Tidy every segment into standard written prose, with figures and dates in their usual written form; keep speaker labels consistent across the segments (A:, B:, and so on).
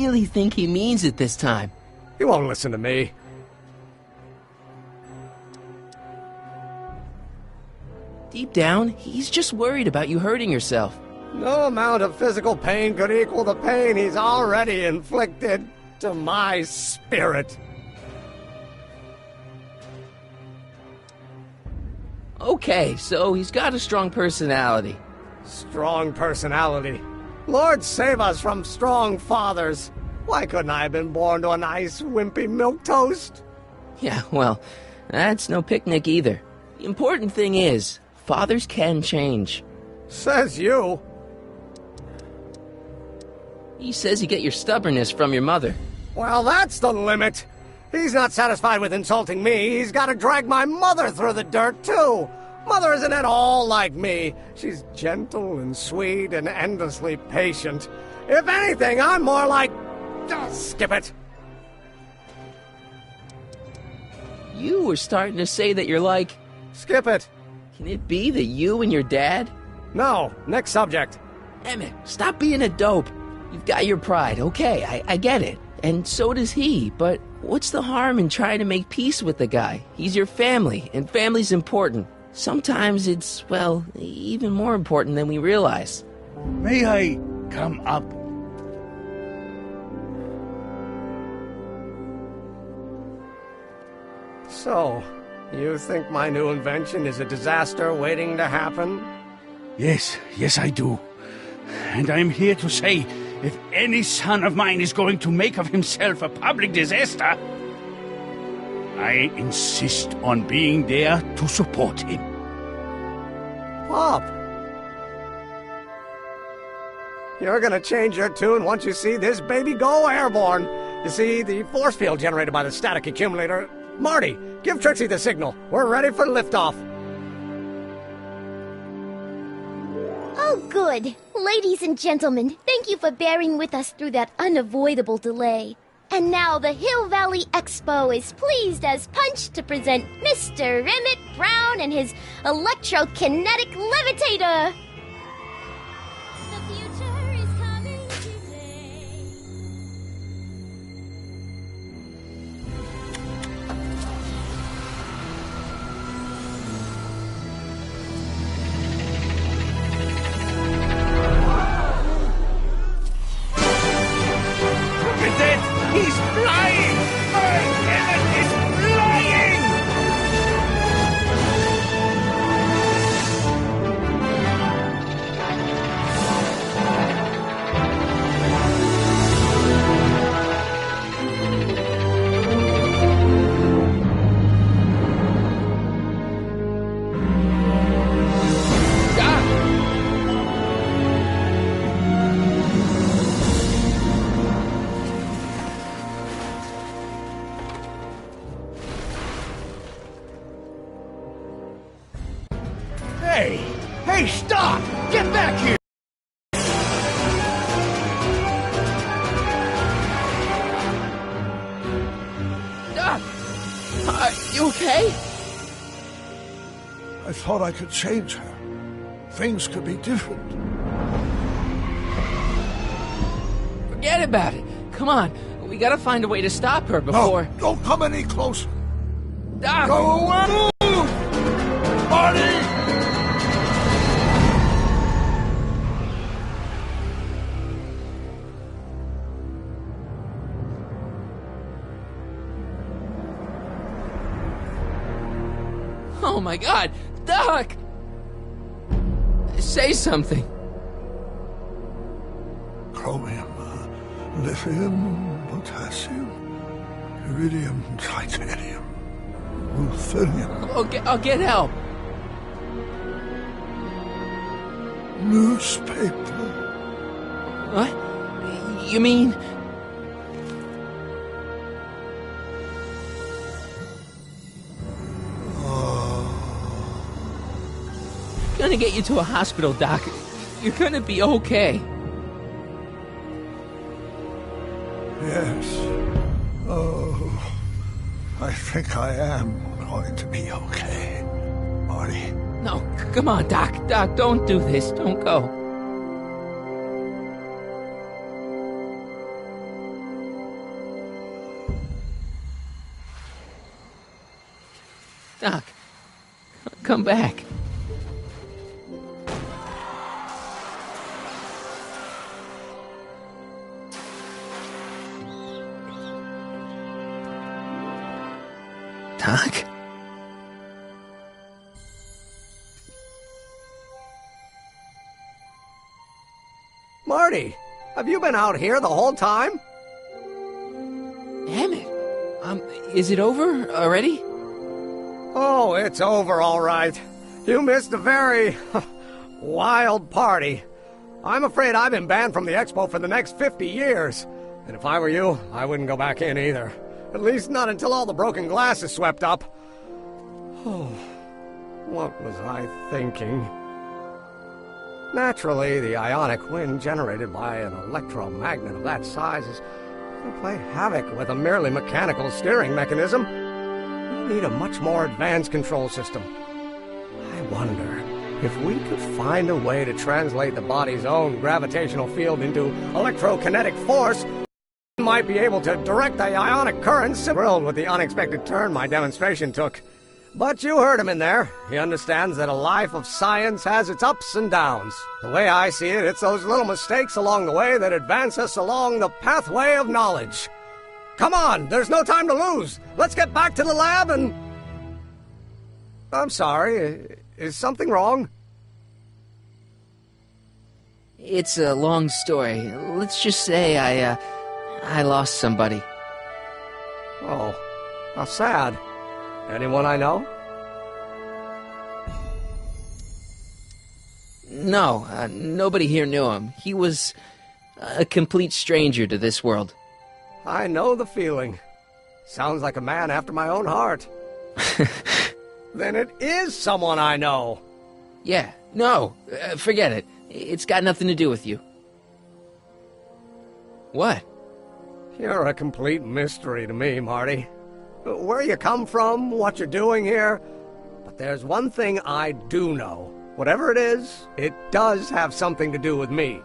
A: really think he means it this time.
B: He won't listen to me.
A: Deep down, he's just worried about you hurting yourself.
B: No amount of physical pain could equal the pain he's already inflicted to my spirit.
A: Okay, so he's got a strong personality.
B: Strong personality. Lord save us from strong fathers. Why couldn't I have been born to a nice, wimpy milquetoast?
A: Yeah, well, that's no picnic either. The important thing is, fathers can change.
B: Says you.
A: He says you get your stubbornness from your mother.
B: Well, that's the limit. He's not satisfied with insulting me. He's got to drag my mother through the dirt, too. Mother isn't at all like me. She's gentle and sweet and endlessly patient. If anything, I'm more like... skip it.
A: You were starting to say that you're like...
B: Skip it.
A: Can it be that you and your dad?
B: No, next subject.
A: Emmett, stop being a dope. You've got your pride, okay, I get it. And so does he, but what's the harm in trying to make peace with the guy? He's your family, and family's important. Sometimes it's, well, even more important than we realize.
C: May I come up?
B: So, you think my new invention is a disaster waiting to happen?
C: Yes, I do. And I'm here to say, if any son of mine is going to make of himself a public disaster, I insist on being there to support him.
B: Pop! You're gonna change your tune once you see this baby go airborne. You see, the force field generated by the static accumulator... Marty, give Trixie the signal. We're ready for liftoff.
D: Oh, good. Ladies and gentlemen, thank you for bearing with us through that unavoidable delay. And now the Hill Valley Expo is pleased as punch to present Mr. Emmett Brown and his electrokinetic levitator. The future is coming today.
C: He's flying! Emmett is flying! Hey, stop! Get back here!
A: Doc! You okay?
E: I thought I could change her. Things could be different.
A: Forget about it. Come on, we gotta find a way to stop her before...
E: No, don't come any closer.
A: Doc!
E: Go away! Move! Marty!
A: Oh my God, Doc! Say something.
E: Chromium, lithium, potassium, iridium, titanium, ruthenium.
A: I'll get help.
E: Newspaper.
A: What? You mean... Gonna get you to a hospital, Doc. You're gonna be okay.
E: Yes. Oh, I think I am going to be okay, Marty.
A: No, come on, Doc. Doc, don't do this. Don't go. Doc, come back. Doc?
B: Marty, have you been out here the whole time?
A: Emmett, is it over already?
B: Oh, it's over all right. You missed a very wild party. I'm afraid I've been banned from the expo for the next 50 years. And if I were you, I wouldn't go back in either. At least not until all the broken glass is swept up. Oh, what was I thinking? Naturally, the ionic wind generated by an electromagnet of that size is going to play havoc with a merely mechanical steering mechanism. We need a much more advanced control system. I wonder if we could find a way to translate the body's own gravitational field into electrokinetic force, we might be able to direct the ionic currents. Thrilled with the unexpected turn my demonstration took. But you heard him in there. He understands that a life of science has its ups and downs. The way I see it, it's those little mistakes along the way that advance us along the pathway of knowledge. Come on, there's no time to lose. Let's get back to the lab and... I'm sorry, is something wrong?
A: It's a long story. Let's just say I lost somebody.
B: Oh, how sad. Anyone I know?
A: No, nobody here knew him. He was a complete stranger to this world.
B: I know the feeling. Sounds like a man after my own heart. Then it is someone I know.
A: Yeah, no, forget it. It's got nothing to do with you. What?
B: You're a complete mystery to me, Marty. Where you come from, what you're doing here. But there's one thing I do know. Whatever it is, it does have something to do with me.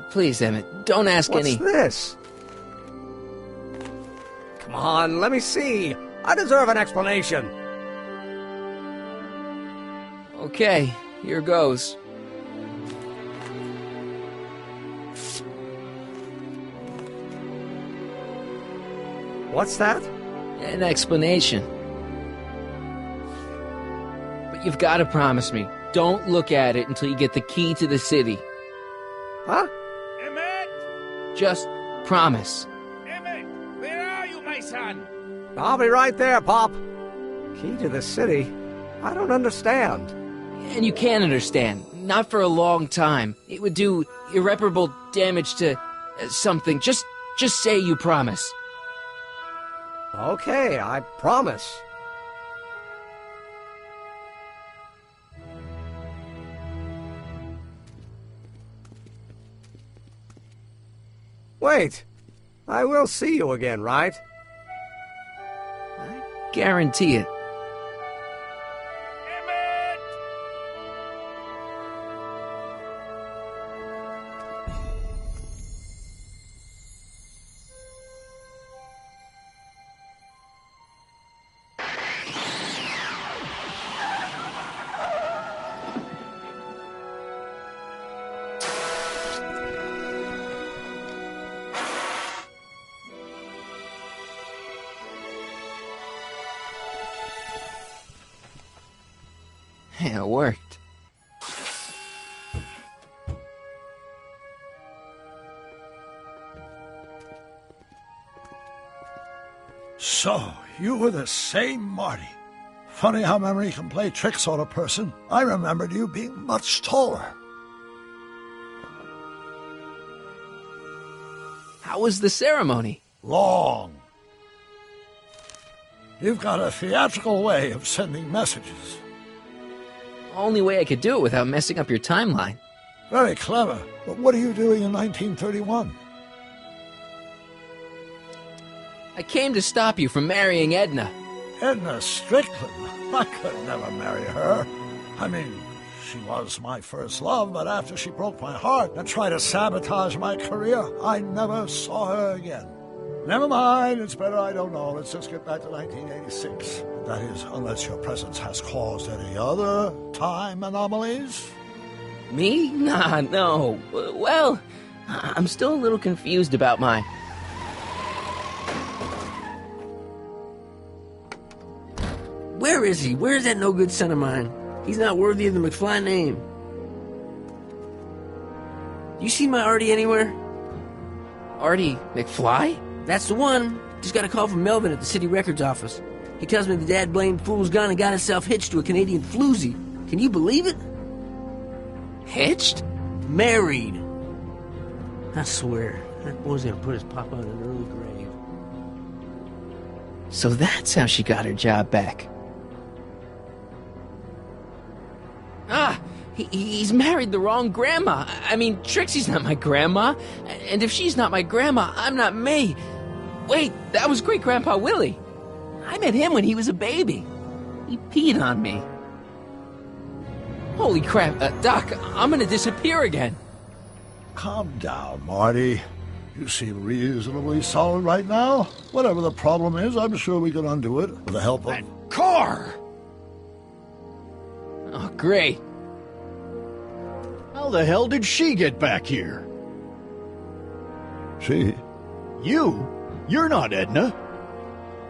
A: Please, Emmett, don't ask any...
B: What's this? Come on, let me see. I deserve an explanation.
A: Okay, here goes.
B: What's that?
A: An explanation. But you've got to promise me, don't look at it until you get the key to the city.
B: Huh?
C: Emmett!
A: Just promise.
C: Emmett! Where are you, my son?
B: I'll be right there, Pop. Key to the city? I don't understand.
A: And you can't understand. Not for a long time. It would do irreparable damage to something. Just say you promise.
B: Okay, I promise. Wait, I will see you again, right?
A: I guarantee it.
C: Emmett!
A: Yeah, it worked.
E: So, you were the same Marty. Funny how memory can play tricks on a person. I remembered you being much taller.
A: How was the ceremony?
E: Long. You've got a theatrical way of sending messages.
A: Only way I could do it without messing up your timeline.
E: Very clever. But what are you doing in 1931?
A: I came to stop you from marrying Edna.
E: Edna Strickland? I could never marry her. I mean, she was my first love, but after she broke my heart and tried to sabotage my career, I never saw her again. Never mind, it's better I don't know. Let's just get back to 1986. That is, unless your presence has caused any other time anomalies.
A: Me? Nah, no. Well, I'm still a little confused about my...
F: Where is he? Where's that no-good son of mine? He's not worthy of the McFly name. You see my Artie anywhere?
A: Artie McFly?
F: That's the one. Just got a call from Melvin at the city records office. He tells me the dad-blamed fool's gone and got himself hitched to a Canadian floozy. Can you believe it?
A: Hitched?
F: Married. I swear, that boy's gonna put his papa in an early grave.
A: So that's how she got her job back. He's married the wrong grandma. I mean, Trixie's not my grandma. And if she's not my grandma, I'm not me. Wait, that was Great-Grandpa Willie. I met him when he was a baby. He peed on me. Holy crap, Doc, I'm gonna disappear again.
E: Calm down, Marty. You seem reasonably solid right now. Whatever the problem is, I'm sure we can undo it with the help of...
C: That car!
A: Oh, great.
G: How the hell did she get back here?
E: She?
G: You? You're not Edna.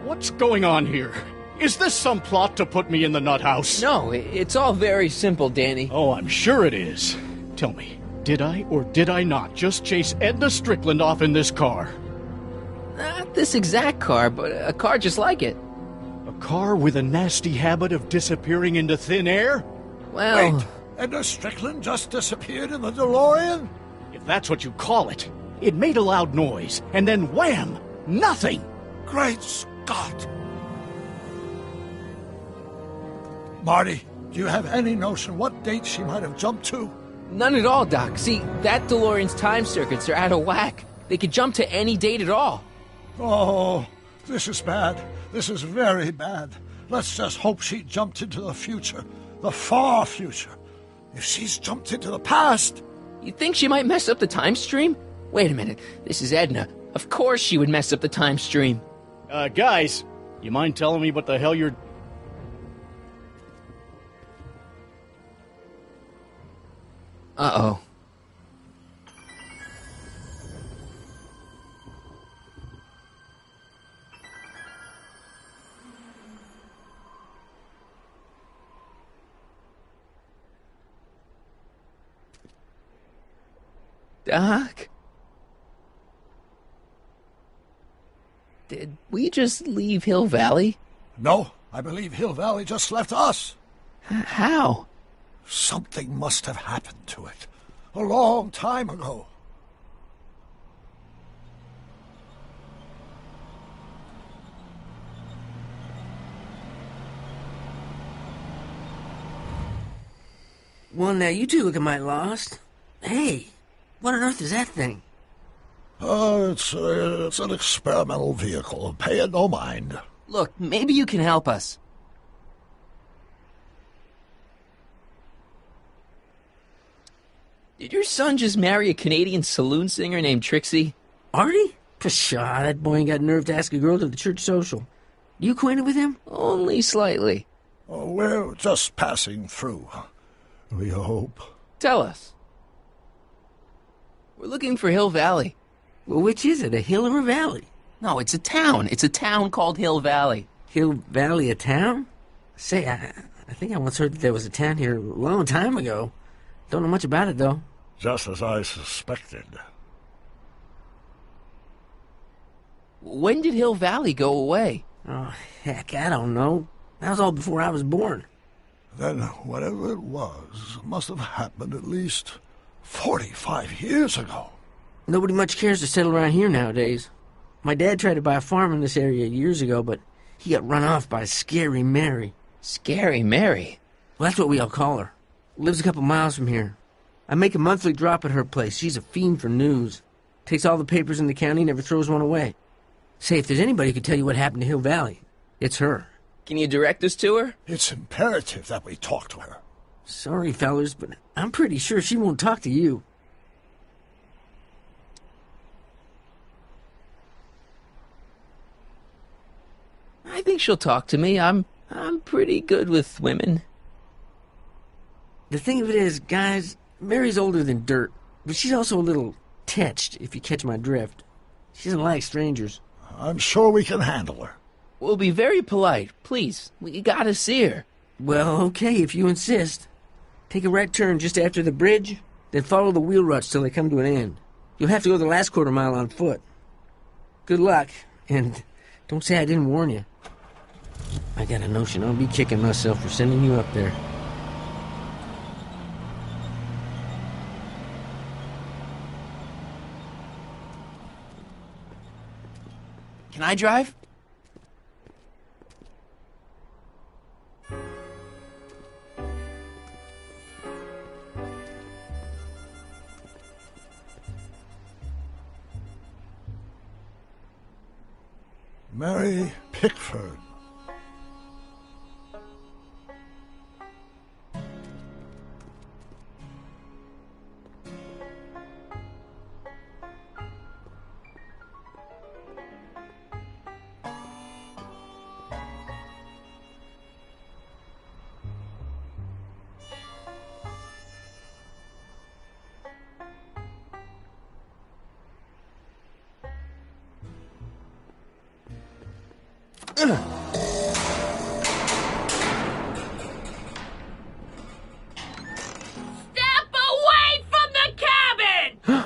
C: What's going on here? Is this some plot to put me in the nut house?
A: No, it's all very simple, Danny.
C: Oh, I'm sure it is. Tell me, did I or did I not just chase Edna Strickland off in this car?
A: Not this exact car, but a car just like it.
C: A car with a nasty habit of disappearing into thin air?
A: Well...
E: Wait, Edna Strickland just disappeared in the DeLorean?
C: If that's what you call it. It made a loud noise, and then wham! Nothing!
E: Great Scott! Marty, do you have any notion what date she might have jumped to?
A: None at all, Doc. See, that DeLorean's time circuits are out of whack. They could jump to any date at all.
E: Oh, this is bad. This is very bad. Let's just hope she jumped into the future. The far future. If she's jumped into the past...
A: You think she might mess up the time stream? Wait a minute. This is Edna. Of course she would mess up the time stream.
C: Guys, you mind telling me what the hell you're...
A: Uh-oh. Doc? Did we just leave Hill Valley?
E: No, I believe Hill Valley just left us.
A: How?
E: Something must have happened to it. A long time ago.
F: Well, now you two looking mighty lost. Hey, what on earth is that thing?
E: It's an experimental vehicle. Pay it no mind.
A: Look, maybe you can help us. Did your son just marry a Canadian saloon singer named Trixie?
F: Artie? Pshaw, that boy ain't got nerve to ask a girl to the church social. You acquainted with him?
A: Only slightly.
E: Oh, we're just passing through. We hope.
A: Tell us. We're looking for Hill Valley.
F: Well, which is it, a hill or a valley?
A: No, it's a town. It's a town called Hill Valley.
F: Hill Valley, a town? Say, I think I once heard that there was a town here a long time ago. Don't know much about it, though.
E: Just as I suspected.
A: When did Hill Valley go away?
F: Oh, heck, I don't know. That was all before I was born.
E: Then whatever it was must have happened at least 45 years ago.
F: Nobody much cares to settle around here nowadays. My dad tried to buy a farm in this area years ago, but he got run off by Scary Mary.
A: Scary Mary?
F: Well, that's what we all call her. Lives a couple miles from here. I make a monthly drop at her place. She's a fiend for news. Takes all the papers in the county, never throws one away. Say, if there's anybody who could tell you what happened to Hill Valley, it's her.
A: Can you direct us to her?
E: It's imperative that we talk to her.
F: Sorry, fellers, but I'm pretty sure she won't talk to you.
A: I think she'll talk to me. I'm pretty good with women.
F: The thing of it is, guys, Mary's older than dirt, but she's also a little tetched, if you catch my drift. She doesn't like strangers.
E: I'm sure we can handle her.
A: We'll be very polite. Please, we gotta see her.
F: Well, okay, if you insist. Take a right turn just after the bridge, then follow the wheel ruts till they come to an end. You'll have to go the last quarter mile on foot. Good luck, and don't say I didn't warn you. I got a notion I'll be kicking myself for sending you up there.
A: Can I drive?
E: Mary Pickford.
H: Step away from the cabin!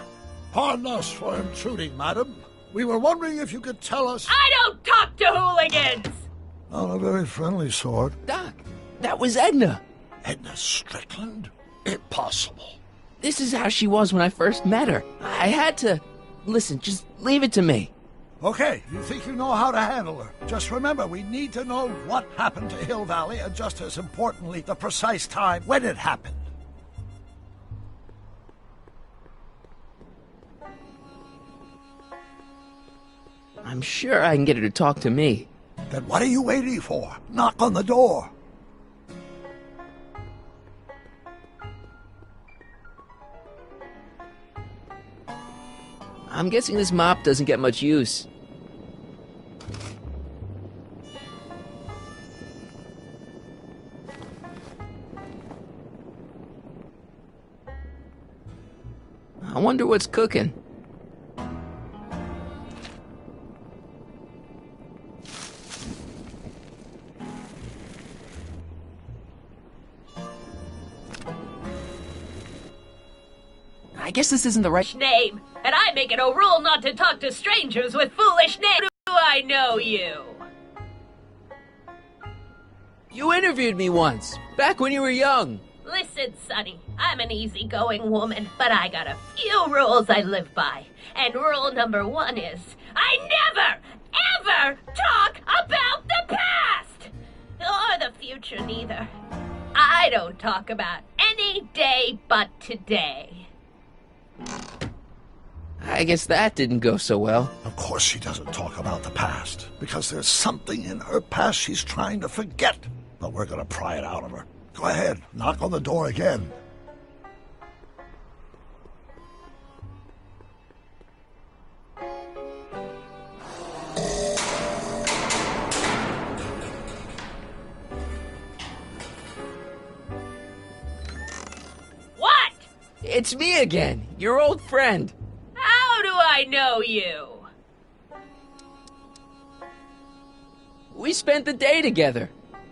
E: Pardon us for intruding, madam. We were wondering if you could tell us...
H: I don't talk to hooligans!
E: Not a very friendly sort.
A: Doc, that was Edna.
E: Edna Strickland? Impossible.
A: This is how she was when I first met her. I had to... Listen, just leave it to me.
E: Okay, you think you know how to handle her. Just remember, we need to know what happened to Hill Valley, and just as importantly, the precise time when it happened.
A: I'm sure I can get her to talk to me.
E: Then what are you waiting for? Knock on the door.
A: I'm guessing this mop doesn't get much use. I wonder what's cooking. I guess this isn't the right...
H: Name, and I make it a rule not to talk to strangers with foolish names. Do I know you?
A: You interviewed me once, back when you were young.
H: Listen, Sonny, I'm an easygoing woman, but I got a few rules I live by. And rule number 1 is, I never, ever talk about the past! Or the future, neither. I don't talk about any day but today.
A: I guess that didn't go so well.
E: Of course she doesn't talk about the past, because there's something in her past she's trying to forget. But we're gonna pry it out of her. Go ahead, knock on the door again.
H: What?
A: It's me again, your old friend.
H: How do I know you?
A: We spent the day together.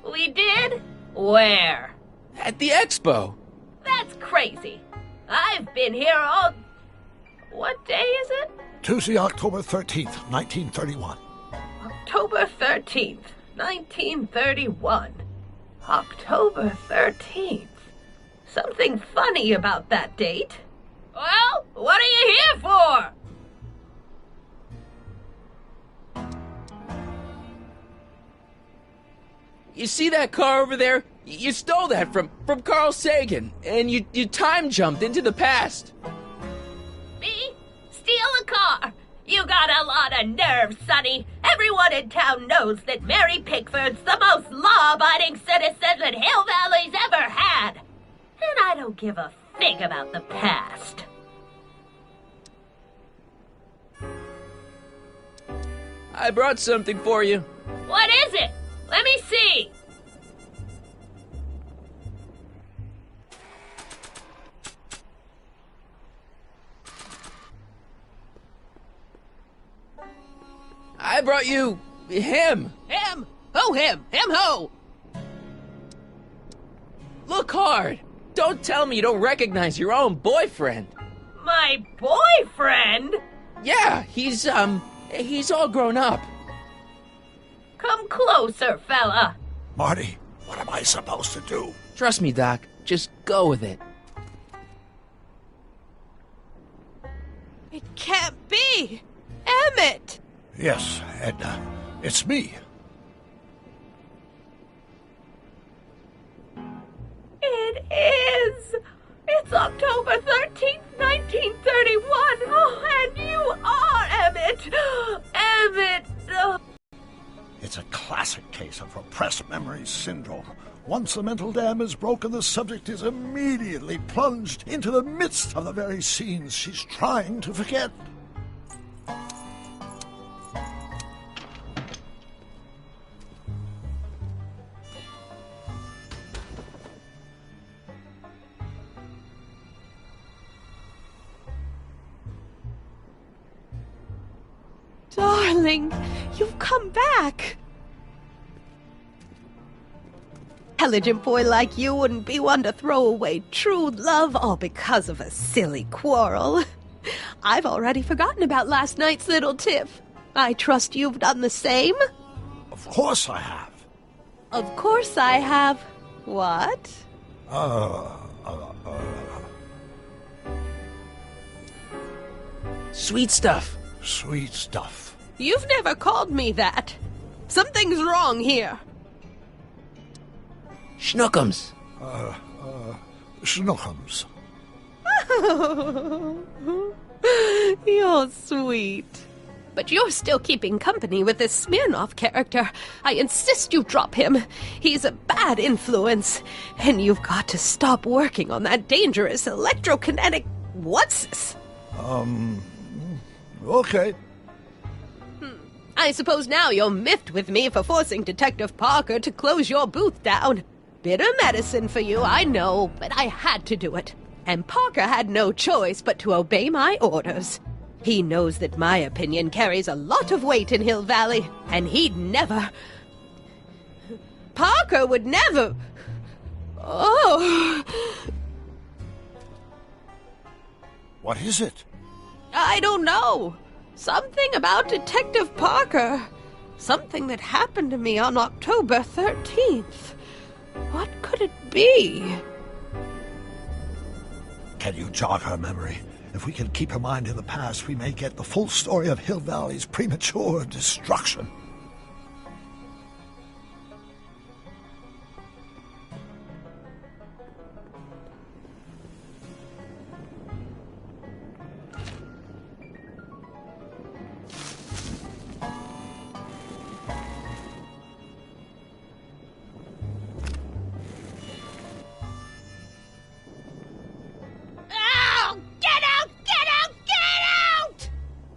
H: We did? Where?
A: At the expo.
H: That's crazy. I've been here all... What day is it?
E: Tuesday, October 13th, 1931.
H: October 13th, 1931. October 13th. Something funny about that date. Well, what are you here for?
A: You see that car over there? You stole that from Carl Sagan, and you time jumped into the past.
H: Me? Steal a car? You got a lot of nerve, Sonny. Everyone in town knows that Mary Pickford's the most law-abiding citizen that Hill Valley's ever had. And I don't give a fig about the past.
A: I brought something for you.
H: What is it? Let me see.
A: I brought you him.
I: Him? Who him? Him who?
A: Look hard. Don't tell me you don't recognize your own boyfriend.
H: My boyfriend?
A: Yeah, he's all grown up.
H: Come closer, fella.
E: Marty, what am I supposed to do?
A: Trust me, Doc. Just go with it.
I: It can't be! Emmett!
E: Yes, Edna. It's me.
H: It is! It's October 13th, 1931! Oh, and you are Emmett! Emmett! Oh.
E: It's a classic case of repressed memory syndrome. Once the mental dam is broken, the subject is immediately plunged into the midst of the very scenes she's trying to forget.
I: Darling, you've come back. Intelligent boy like you wouldn't be one to throw away true love all because of a silly quarrel. I've already forgotten about last night's little tiff. I trust you've done the same?
E: Of course I have.
I: Of course I have. What?
A: Sweet stuff.
E: Sweet stuff.
I: You've never called me that. Something's wrong here.
A: Schnookums.
E: Schnookums.
I: You're sweet. But you're still keeping company with this Smirnoff character. I insist you drop him. He's a bad influence. And you've got to stop working on that dangerous electrokinetic... What's this?
E: Okay.
I: I suppose now you're miffed with me for forcing Detective Parker to close your booth down. Bitter medicine for you, I know, but I had to do it. And Parker had no choice but to obey my orders. He knows that my opinion carries a lot of weight in Hill Valley, and he'd never... Parker would never... Oh...
E: What is it?
I: I don't know. Something about Detective Parker. Something that happened to me on October 13th. What could it be?
E: Can you jog her memory? If we can keep her mind in the past, we may get the full story of Hill Valley's premature destruction.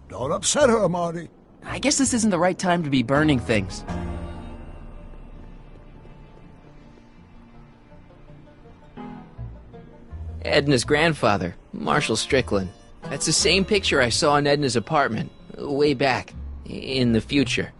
E: Don't upset her, Marty.
A: I guess this isn't the right time to be burning things. Edna's grandfather, Marshall Strickland. That's the same picture I saw in Edna's apartment, way back, in the future.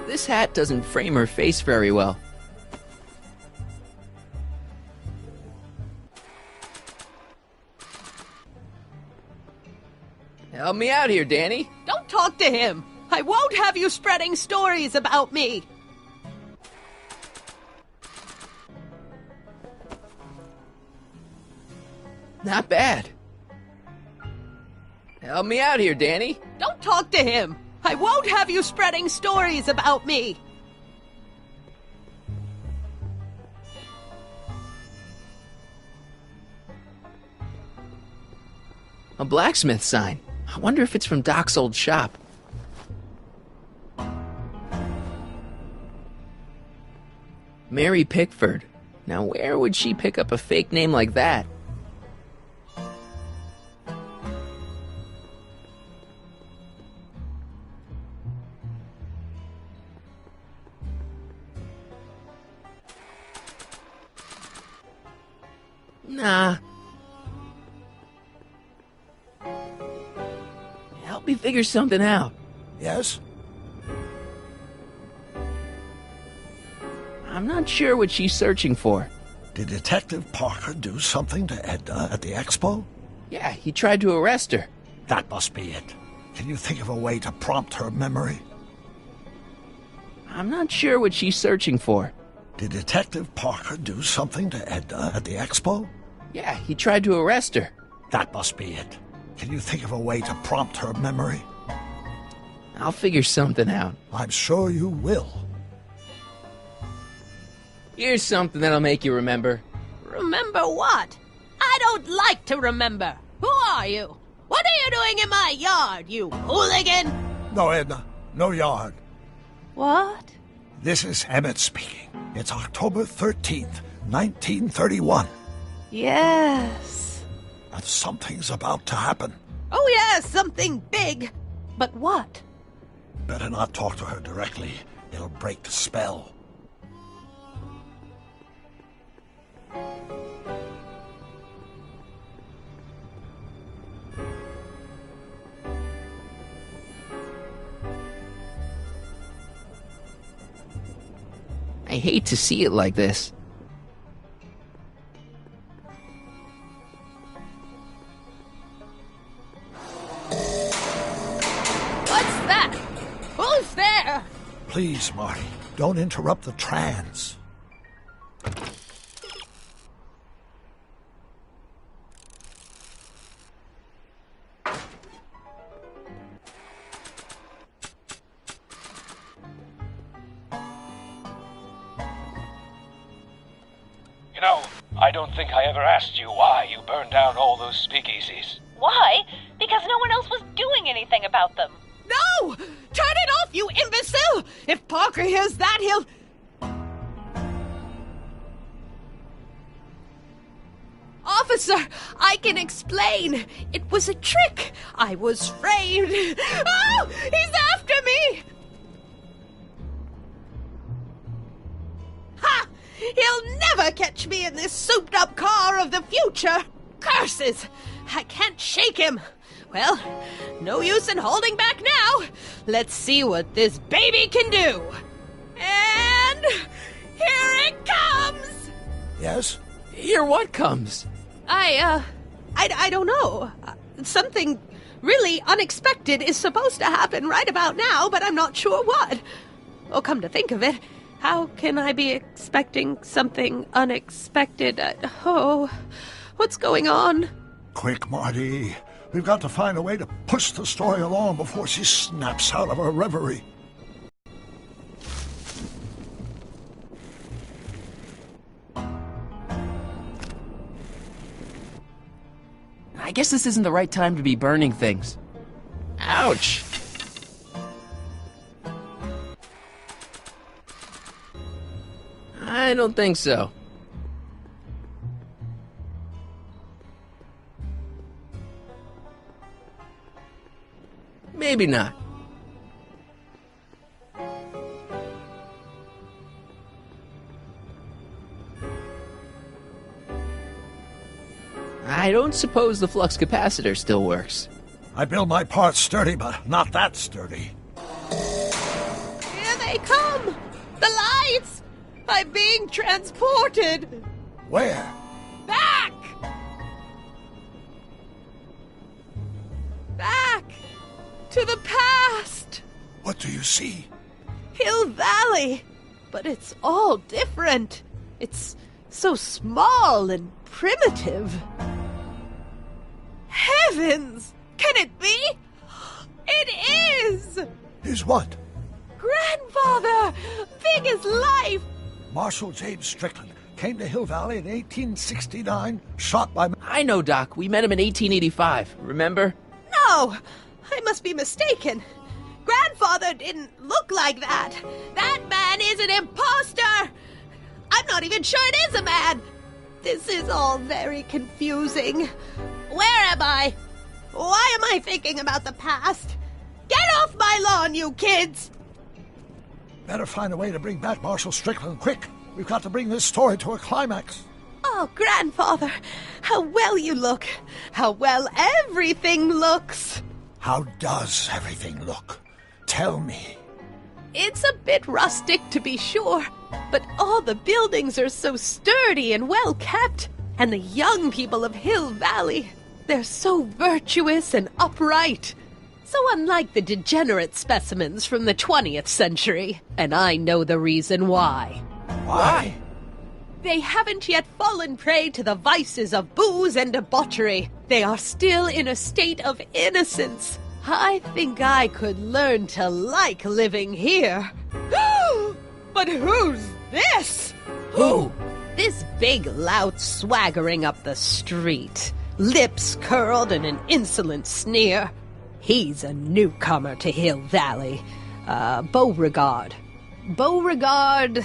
A: This hat doesn't frame her face very well. Help me out here, Danny.
I: Don't talk to him. I won't have you spreading stories about me.
A: Not bad. Help me out here, Danny.
I: Don't talk to him. I won't have you spreading stories about me.
A: A blacksmith sign. I wonder if it's from Doc's old shop. Mary Pickford. Now, where would she pick up a fake name like that? Nah. Help me figure something out.
E: Yes?
A: I'm not sure what she's searching for.
E: Did Detective Parker do something to Edna at the expo?
A: Yeah, he tried to arrest her.
E: That must be it. Can you think of a way to prompt her memory?
A: I'm not sure what she's searching for.
E: Did Detective Parker do something to Edna at the expo?
A: Yeah, he tried to arrest her.
E: That must be it. Can you think of a way to prompt her memory?
A: I'll figure something out.
E: I'm sure you will.
A: Here's something that'll make you remember.
I: Remember what? I don't like to remember. Who are you? What are you doing in my yard, you hooligan?
E: No, Edna. No yard.
I: What?
E: This is Emmett speaking. It's October 13th, 1931.
I: Yes.
E: And something's about to happen.
I: Oh, yes, something big. But what?
E: Better not talk to her directly. It'll break the spell.
A: I hate to see it like this.
I: What's that? Who's there?
E: Please, Marty, don't interrupt the trance.
J: You know, I don't think I ever asked you why you burned down all those speakeasies.
K: Why? Because no one else was doing anything about them.
I: No! Turn it off, you imbecile! If Parker hears that, he'll... Officer, I can explain. It was a trick. I was framed. Oh! He's after me! Ha! He'll never catch me in this souped-up car of the future. Curses! I can't shake him. Well, no use in holding back now. Let's see what this baby can do. And here it comes!
E: Yes?
A: Here what comes?
I: I don't know. Something really unexpected is supposed to happen right about now, but I'm not sure what. Oh, come to think of it, how can I be expecting something unexpected? What's going on?
E: Quick, Marty. We've got to find a way to push the story along before she snaps out of her reverie.
L: I guess this isn't the right time to be burning things.
A: Ouch! I don't think so. Maybe not. I don't suppose the flux capacitor still works.
E: I build my parts sturdy, but not that sturdy.
I: Here they come! The lights! I'm being transported!
E: Where?
I: Back! Back! To the past!
E: What do you see?
I: Hill Valley! But it's all different. It's so small and primitive. Heavens! Can it be? It is!
E: Is what?
I: Grandfather! Big as life!
E: Marshal James Strickland came to Hill Valley in 1869, shot by...
A: I know, Doc. We met him in 1885. Remember?
I: No! I must be mistaken. Grandfather didn't look like that. That man is an imposter! I'm not even sure it is a man! This is all very confusing. Where am I? Why am I thinking about the past? Get off my lawn, you kids!
E: Better find a way to bring back Marshal Strickland, quick! We've got to bring this story to a climax.
I: Oh, Grandfather, how well you look. How well everything looks.
E: How does everything look? Tell me.
I: It's a bit rustic, to be sure, but all the buildings are so sturdy and well kept. And the young people of Hill Valley, they're so virtuous and upright. So unlike the degenerate specimens from the 20th century. And I know the reason why.
E: Why?
I: They haven't yet fallen prey to the vices of booze and debauchery. They are still in a state of innocence. I think I could learn to like living here. But who's this?
F: Who?
I: This big lout swaggering up the street, lips curled in an insolent sneer. He's a newcomer to Hill Valley. Beauregard. Beauregard...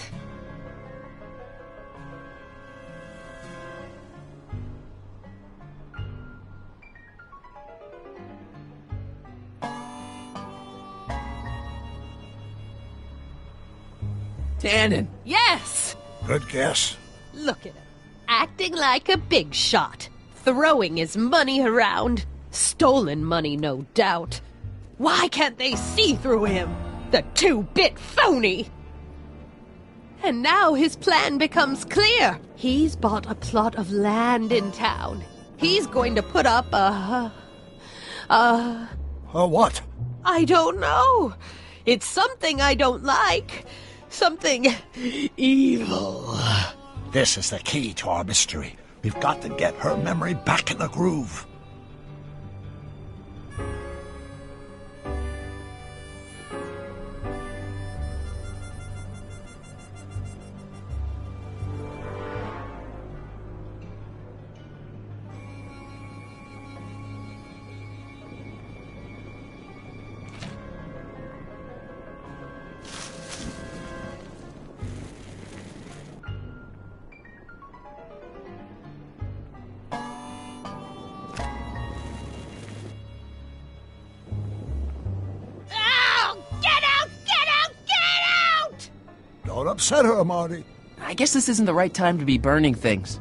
A: Tannen.
I: Yes!
E: Good guess.
I: Look at him. Acting like a big shot. Throwing his money around. Stolen money, no doubt. Why can't they see through him? The two-bit phony! And now his plan becomes clear. He's bought a plot of land in town. He's going to put up a
E: what?
I: I don't know. It's something I don't like. Something evil.
E: This is the key to our mystery. We've got to get her memory back in the groove. Don't upset her, Marty.
L: I guess this isn't the right time to be burning things.